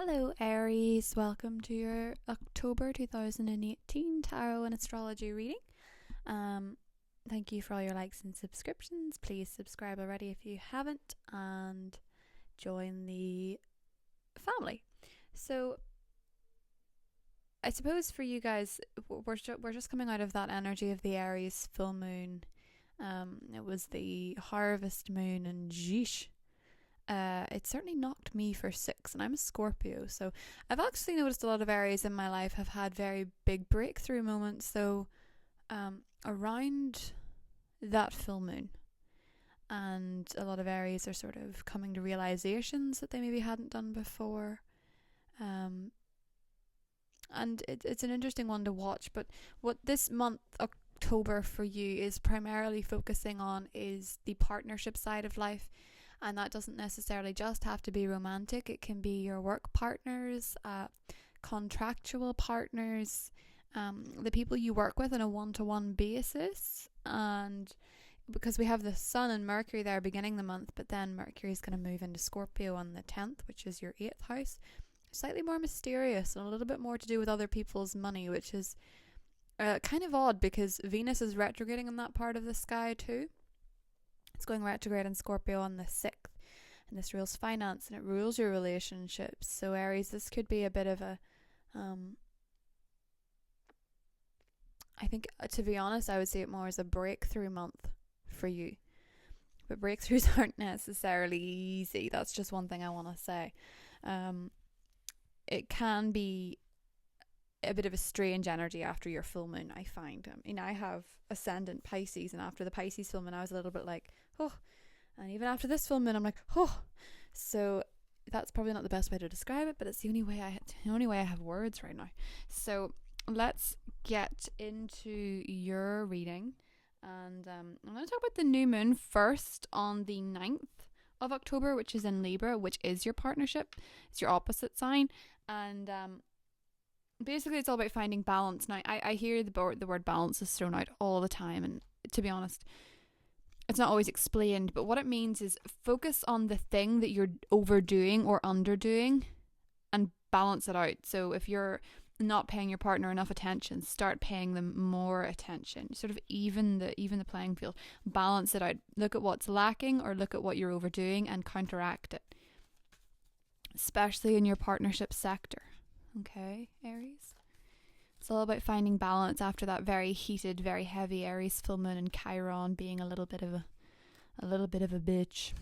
Hello Aries, welcome to your October 2018 Tarot and Astrology reading. Thank you for all your likes and subscriptions. Please subscribe already if you haven't and join the family. So I suppose for you guys, we're just coming out of that energy of the Aries full moon. It was the harvest moon and geesh. It certainly knocked me for 6, and I'm a Scorpio, so I've actually noticed a lot of Aries in my life have had very big breakthrough moments, though, around that full moon, and a lot of Aries are sort of coming to realizations that they maybe hadn't done before, and it's an interesting one to watch. But what this month, October, for you is primarily focusing on is the partnership side of life. And that doesn't necessarily just have to be romantic. It can be your work partners, contractual partners, the people you work with on a one-to-one basis. And because we have the Sun and Mercury there beginning the month, but then Mercury is going to move into Scorpio on the 10th, which is your 8th house. Slightly more mysterious and a little bit more to do with other people's money, which is kind of odd because Venus is retrograding in that part of the sky too. It's going retrograde in Scorpio on the 6th, and this rules finance and it rules your relationships. So Aries, this could be a bit of a, I think, to be honest, I would say it more as a breakthrough month for you. But breakthroughs aren't necessarily easy. That's just one thing I want to say. It can be a bit of a strange energy after your full moon, I find. I mean, I have ascendant Pisces, and after the Pisces full moon I was a little bit like, oh, and even after this full moon I'm like, oh. So that's probably not the best way to describe it, but it's the only way I have words right now. So let's get into your reading, and I'm going to talk about the new moon first on the 9th of October, which is in Libra, which is your partnership. It's your opposite sign, and basically it's all about finding balance. Now I hear the word balance is thrown out all the time, and to be honest, it's not always explained, but what it means is focus on the thing that you're overdoing or underdoing and balance it out. So if you're not paying your partner enough attention, start paying them more attention. Sort of even the playing field. Balance it out. Look at what's lacking or look at what you're overdoing and counteract it. Especially in your partnership sector. Okay, Aries? It's all about finding balance after that very heated, very heavy Aries full moon and Chiron being a little bit of a bitch.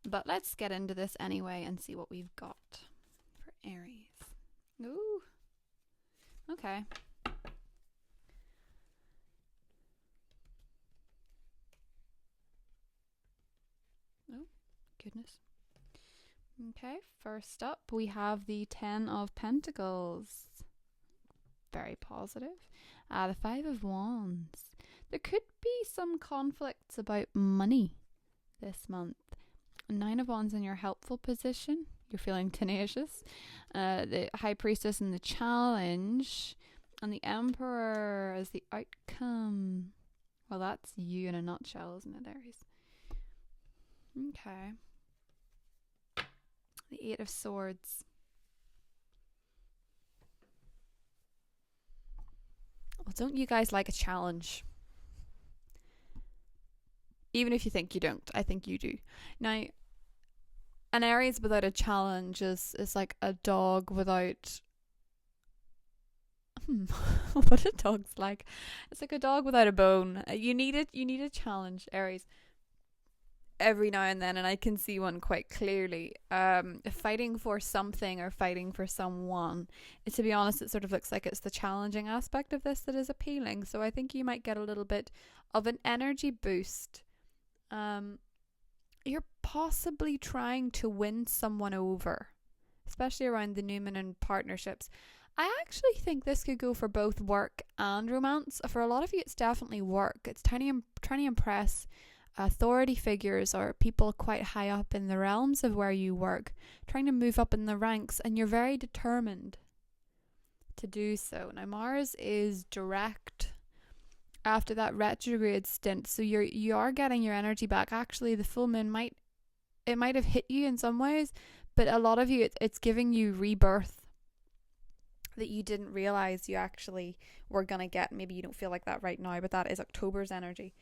But let's get into this anyway and see what we've got for Aries. Ooh. Okay. Oh, goodness. Okay, first up we have the 10 of Pentacles. Very positive. The 5 of Wands. There could be some conflicts about money this month. 9 of Wands in your helpful position. You're feeling tenacious. The High Priestess in the challenge. And the Emperor as the outcome. Well, that's you in a nutshell, isn't it, Aries? Okay. The 8 of Swords. Well, don't you guys like a challenge? Even if you think you don't, I think you do. Now, an Aries without a challenge is like a dog without... what a dog's like. It's like a dog without a bone. You need a challenge, Aries. Every now and then, and I can see one quite clearly. Fighting for something or fighting for someone. To be honest, it sort of looks like it's the challenging aspect of this that is appealing. So I think you might get a little bit of an energy boost. You're possibly trying to win someone over, especially around the new moon and partnerships. I actually think this could go for both work and romance. For a lot of you, it's definitely work. It's trying to impress authority figures or people quite high up in the realms of where you work, trying to move up in the ranks, and you're very determined to do so. Now Mars is direct after that retrograde stint, so you are getting your energy back. Actually, the full moon might have hit you in some ways, But a lot of you, it's giving you rebirth that you didn't realize you actually were going to get. Maybe you don't feel like that right now, but that is October's energy.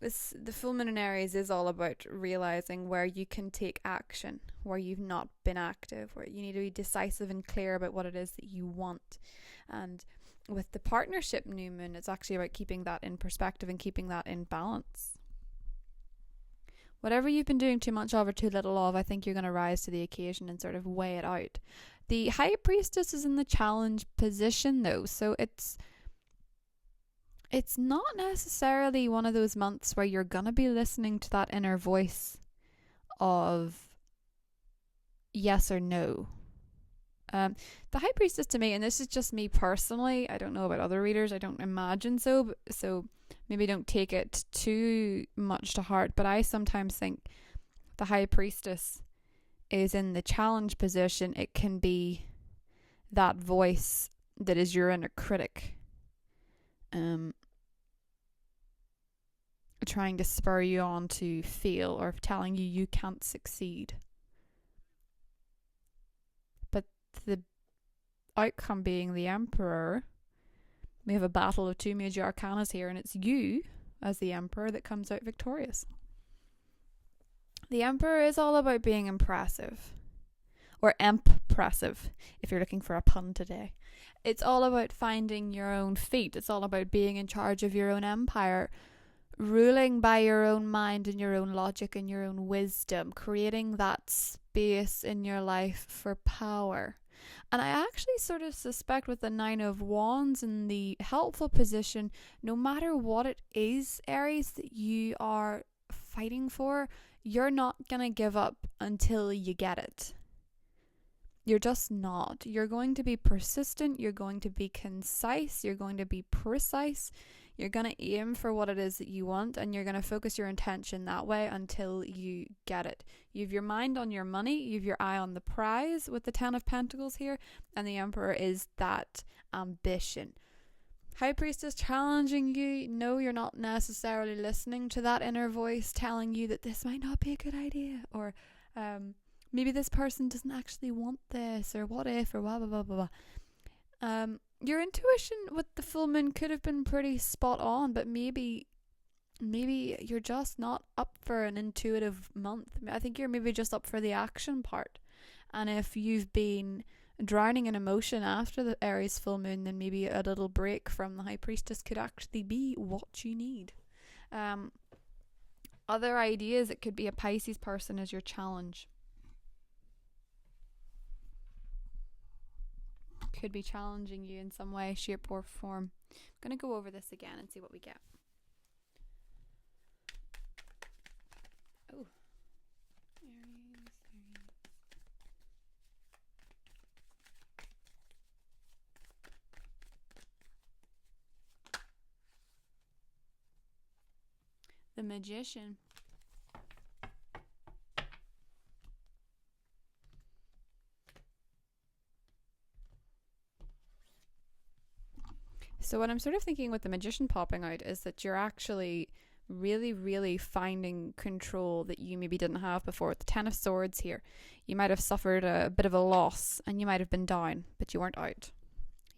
The full moon in Aries is all about realizing where you can take action, where you've not been active, where you need to be decisive and clear about what it is that you want. And with the partnership new moon, it's actually about keeping that in perspective and keeping that in balance. Whatever you've been doing too much of or too little of, I think you're going to rise to the occasion and sort of weigh it out. The High Priestess is in the challenge position though, so it's not necessarily one of those months where you're going to be listening to that inner voice of yes or no. The High Priestess to me, and this is just me personally, I don't know about other readers, I don't imagine so maybe don't take it too much to heart, but I sometimes think the High Priestess is in the challenge position. It can be that voice that is your inner critic, trying to spur you on to fail or telling you can't succeed. But the outcome being the Emperor, we have a battle of two major arcanas here, and it's you as the Emperor that comes out victorious. The Emperor is all about being impressive, or empressive if you're looking for a pun today. It's all about finding your own feet. It's all about being in charge of your own empire, ruling by your own mind and your own logic and your own wisdom, creating that space in your life for power. And I actually sort of suspect with the Nine of Wands in the helpful position, no matter what it is, Aries, that you are fighting for, you're not going to give up until you get it. You're just not. You're going to be persistent. You're going to be concise. You're going to be precise. You're going to aim for what it is that you want, and you're going to focus your intention that way until you get it. You have your mind on your money, you have your eye on the prize with the Ten of Pentacles here, and the Emperor is that ambition. High Priestess challenging you. No, you're not necessarily listening to that inner voice telling you that this might not be a good idea, or maybe this person doesn't actually want this, or what if, or blah, blah, blah, blah, blah. Your intuition with the full moon could have been pretty spot on, but maybe you're just not up for an intuitive month. I think you're maybe just up for the action part. And if you've been drowning in emotion after the Aries full moon, then maybe a little break from the High Priestess could actually be what you need. Other ideas, it could be a Pisces person as your challenge. Could be challenging you in some way, shape, or form. I'm going to go over this again and see what we get. Oh, Aries. The Magician. So what I'm sort of thinking with the Magician popping out is that you're actually really, really finding control that you maybe didn't have before. With the Ten of Swords here, you might have suffered a bit of a loss and you might have been down, but you weren't out.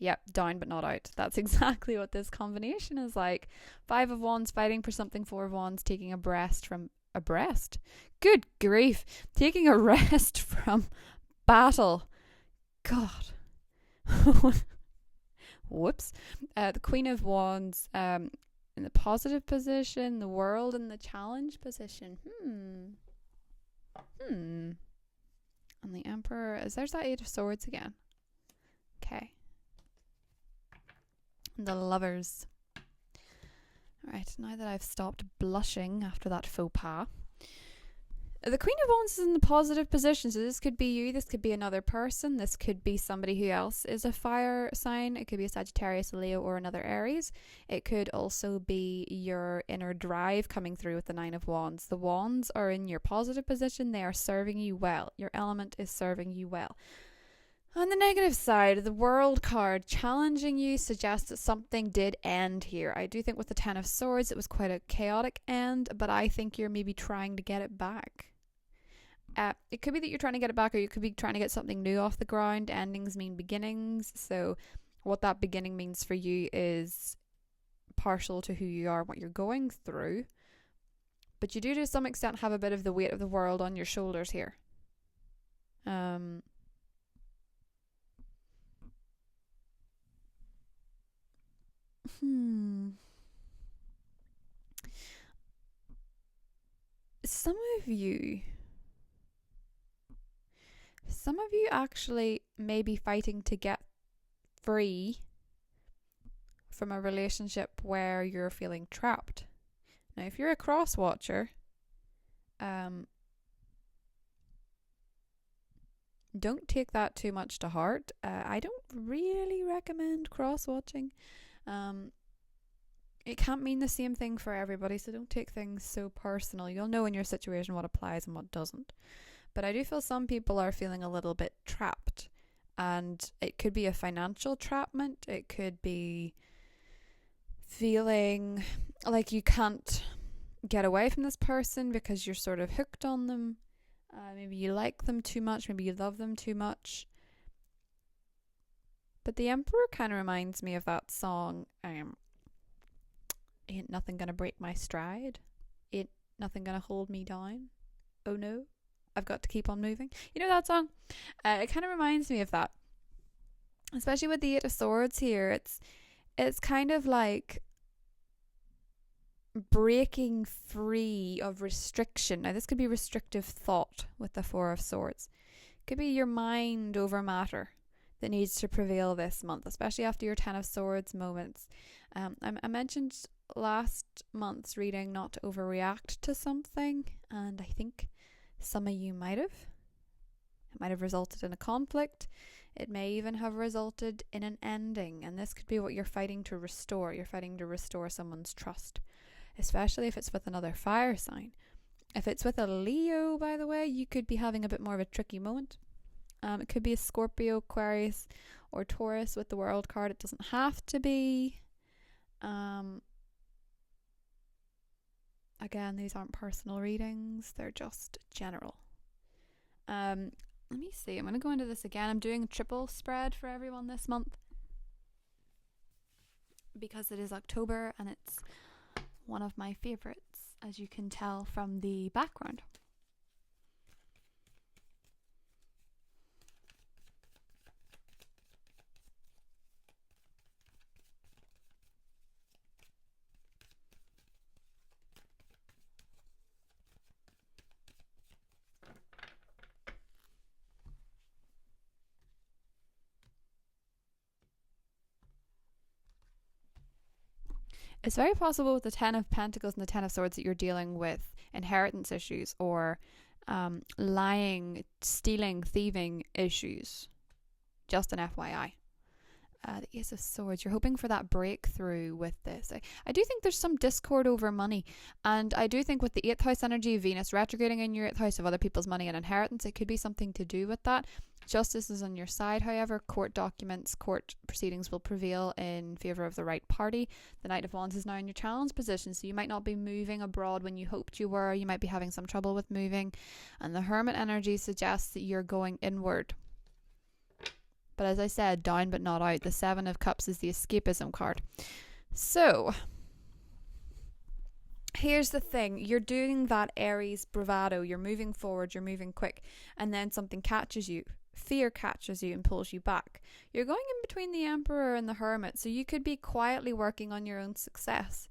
Yep, down but not out. That's exactly what this combination is like. Five of Wands fighting for something, Four of Wands taking a breast from a breast. Good grief. Taking a rest from battle. God. Whoops. The Queen of Wands in the positive position, the World in the challenge position. And the Emperor, there's that Eight of Swords again. Okay. The Lovers. Right, now that I've stopped blushing after that faux pas, the Queen of Wands is in the positive position, so this could be you, this could be another person, this could be somebody who else is a fire sign, it could be a Sagittarius, a Leo, or another Aries. It could also be your inner drive coming through with the Nine of Wands. The Wands are in your positive position, they are serving you well, your element is serving you well. On the negative side, the World card challenging you suggests that something did end here. I do think with the Ten of Swords it was quite a chaotic end, but I think you're maybe trying to get it back. It could be that you're trying to get it back, or you could be trying to get something new off the ground. Endings mean beginnings. So what that beginning means for you is partial to who you are, what you're going through. But you do to some extent have a bit of the weight of the world on your shoulders here. Some of you actually may be fighting to get free from a relationship where you're feeling trapped. Now, if you're a cross watcher, don't take that too much to heart. I don't really recommend cross watching. It can't mean the same thing for everybody, so don't take things so personal. You'll know in your situation what applies and what doesn't. But I do feel some people are feeling a little bit trapped, and it could be a financial trapment. It could be feeling like you can't get away from this person because you're sort of hooked on them. Maybe you like them too much. Maybe you love them too much. But the Emperor kind of reminds me of that song, ain't nothing gonna break my stride. Ain't nothing gonna hold me down. Oh no, I've got to keep on moving. You know that song? It kind of reminds me of that. Especially with the Eight of Swords here. It's kind of like breaking free of restriction. Now this could be restrictive thought with the Four of Swords. It could be your mind over matter that needs to prevail this month, especially after your Ten of Swords moments. I mentioned last month's reading not to overreact to something, and I think some of you might have. It might have resulted in a conflict. It may even have resulted in an ending, and this could be what you're fighting to restore. You're fighting to restore someone's trust, especially if it's with another fire sign. If it's with a Leo, by the way, you could be having a bit more of a tricky moment. It could be a Scorpio, Aquarius, or Taurus with the World card. It doesn't have to be. Again, these aren't personal readings. They're just general. Let me see. I'm going to go into this again. I'm doing a triple spread for everyone this month because it is October and it's one of my favorites, as you can tell from the background. It's very possible with the Ten of Pentacles and the Ten of Swords that you're dealing with inheritance issues or lying, stealing, thieving issues. Just an FYI. The Ace of Swords, you're hoping for that breakthrough with this. I do think there's some discord over money, and I do think with the 8th house energy, Venus retrograding in your 8th house of other people's money and inheritance, it could be something to do with that. Justice is on your side, however. Court documents, court proceedings will prevail in favour of the right party. The Knight of Wands is now in your challenge position, so you might not be moving abroad when you hoped you were. You might be having some trouble with moving, and the Hermit energy suggests that you're going inward. But as I said, down but not out. The Seven of Cups is the escapism card. So, here's the thing. You're doing that Aries bravado. You're moving forward. You're moving quick. And then something catches you. Fear catches you and pulls you back. You're going in between the Emperor and the Hermit. So you could be quietly working on your own success.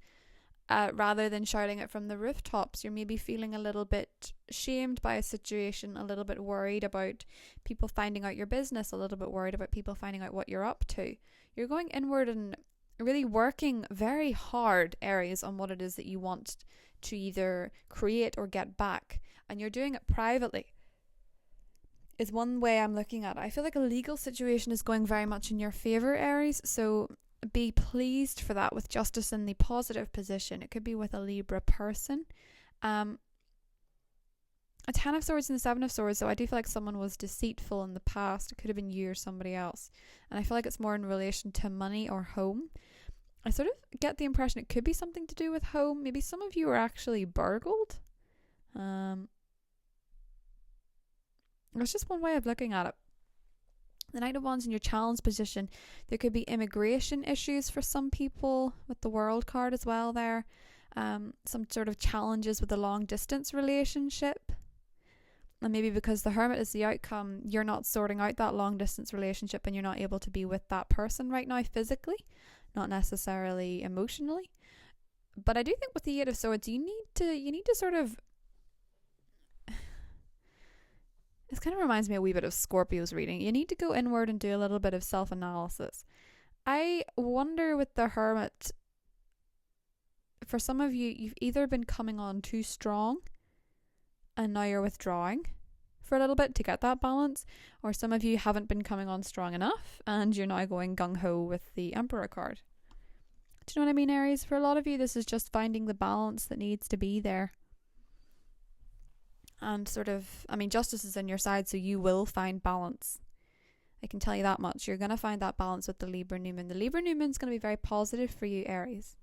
Rather than shouting it from the rooftops. You're maybe feeling a little bit shamed by a situation, a little bit worried about people finding out your business, a little bit worried about people finding out what you're up to. You're going inward and really working very hard, Aries, on what it is that you want to either create or get back. And you're doing it privately. Is one way I'm looking at it. I feel like a legal situation is going very much in your favour, Aries. So be pleased for that, with justice in the positive position. It could be with a Libra person. A Ten of Swords and the Seven of Swords, so I do feel like someone was deceitful in the past. It could have been you or somebody else. And I feel like it's more in relation to money or home. I sort of get the impression it could be something to do with home. Maybe some of you are actually burgled. That's just one way of looking at it. The Knight of Wands in your challenge position, there could be immigration issues for some people with the World card as well there. Some sort of challenges with a long distance relationship. And maybe because the Hermit is the outcome, you're not sorting out that long distance relationship and you're not able to be with that person right now physically, not necessarily emotionally. But I do think with the Eight of Swords, you need to sort of, this kind of reminds me a wee bit of Scorpio's reading. You need to go inward and do a little bit of self-analysis. I wonder with the Hermit, for some of you, you've either been coming on too strong and now you're withdrawing for a little bit to get that balance, or some of you haven't been coming on strong enough and you're now going gung-ho with the Emperor card. Do you know what I mean, Aries? For a lot of you, this is just finding the balance that needs to be there. And sort of, I mean, justice is on your side, so you will find balance. I can tell you that much. You're going to find that balance with the Libra new moon. The Libra new moon is going to be very positive for you, Aries.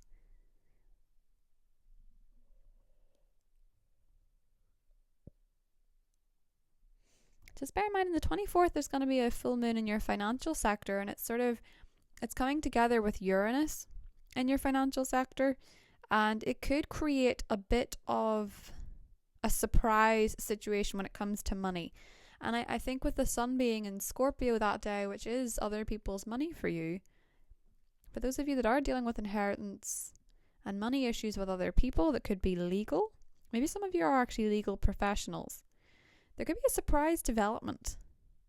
Just bear in mind, on the 24th, there's going to be a full moon in your financial sector, and it's coming together with Uranus in your financial sector, and it could create a bit of a surprise situation when it comes to money. And I think with the sun being in Scorpio that day, which is other people's money for you, for those of you that are dealing with inheritance and money issues with other people that could be legal, maybe some of you are actually legal professionals, there could be a surprise development,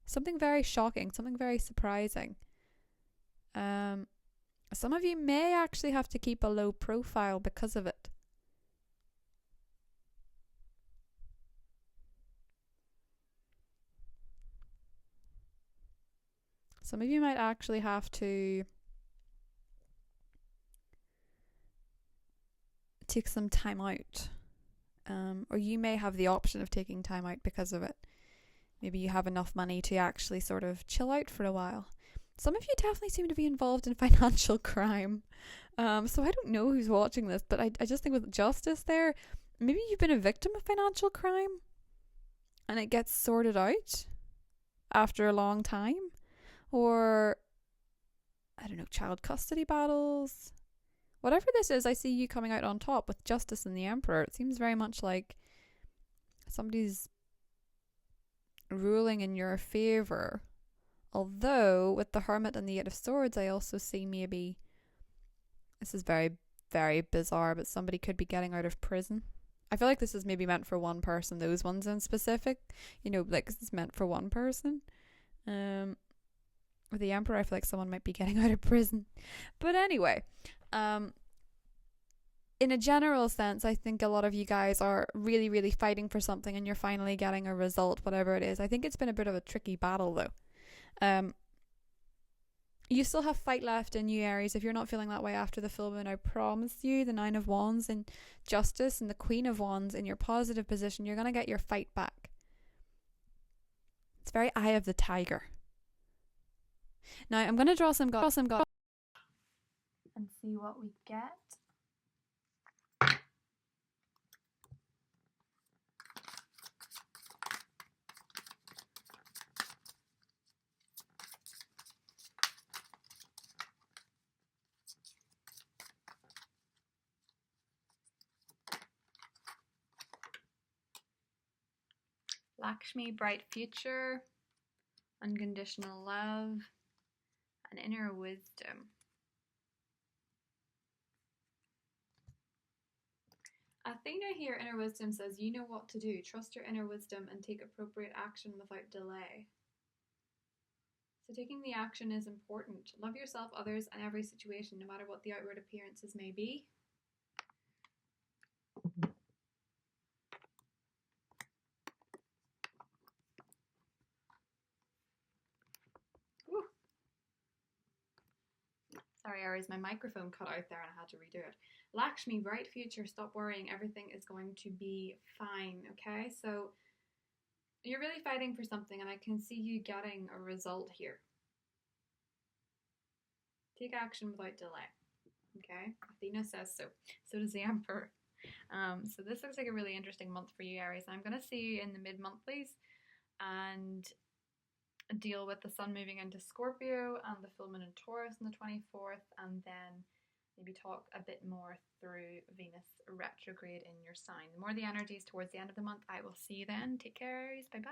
something very shocking, something very surprising. Some of you may actually have to keep a low profile because of it. Some of you might actually have to take some time out. Or you may have the option of taking time out because of it. Maybe you have enough money to actually sort of chill out for a while. Some of you definitely seem to be involved in financial crime. So I don't know who's watching this, but I just think with justice there, maybe you've been a victim of financial crime and it gets sorted out after a long time. Or, I don't know, child custody battles. Whatever this is, I see you coming out on top with Justice and the Emperor. It seems very much like somebody's ruling in your favour. Although, with the Hermit and the Eight of Swords, I also see maybe, this is very, very bizarre, but somebody could be getting out of prison. I feel like this is maybe meant for one person, those ones in specific. You know, like, this is meant for one person. With the Emperor, I feel like someone might be getting out of prison. But anyway, in a general sense, I think a lot of you guys are really, really fighting for something and you're finally getting a result, whatever it is. I think it's been a bit of a tricky battle, though. You still have fight left in you, Aries. If you're not feeling that way after the full moon, I promise you, the Nine of Wands in Justice and the Queen of Wands in your positive position, you're going to get your fight back. It's very Eye of the Tiger. Now, I'm going to draw some gods and see what we get. Lakshmi, bright future, unconditional love, and inner wisdom. Athena here, inner wisdom, says, you know what to do. Trust your inner wisdom and take appropriate action without delay. So taking the action is important. Love yourself, others, and every situation, no matter what the outward appearances may be. Sorry, Aries, my microphone cut out there and I had to redo it. Lakshmi, bright future, stop worrying. Everything is going to be fine, okay? So you're really fighting for something and I can see you getting a result here. Take action without delay, okay? Athena says so. So does the Emperor. So this looks like a really interesting month for you, Aries. I'm going to see you in the mid-monthlies. and deal with the sun moving into Scorpio and the full moon in Taurus on the 24th, and then maybe talk a bit more through Venus retrograde in your sign. The more the energies towards the end of the month. I will see you then. Take care, Aries. Bye bye.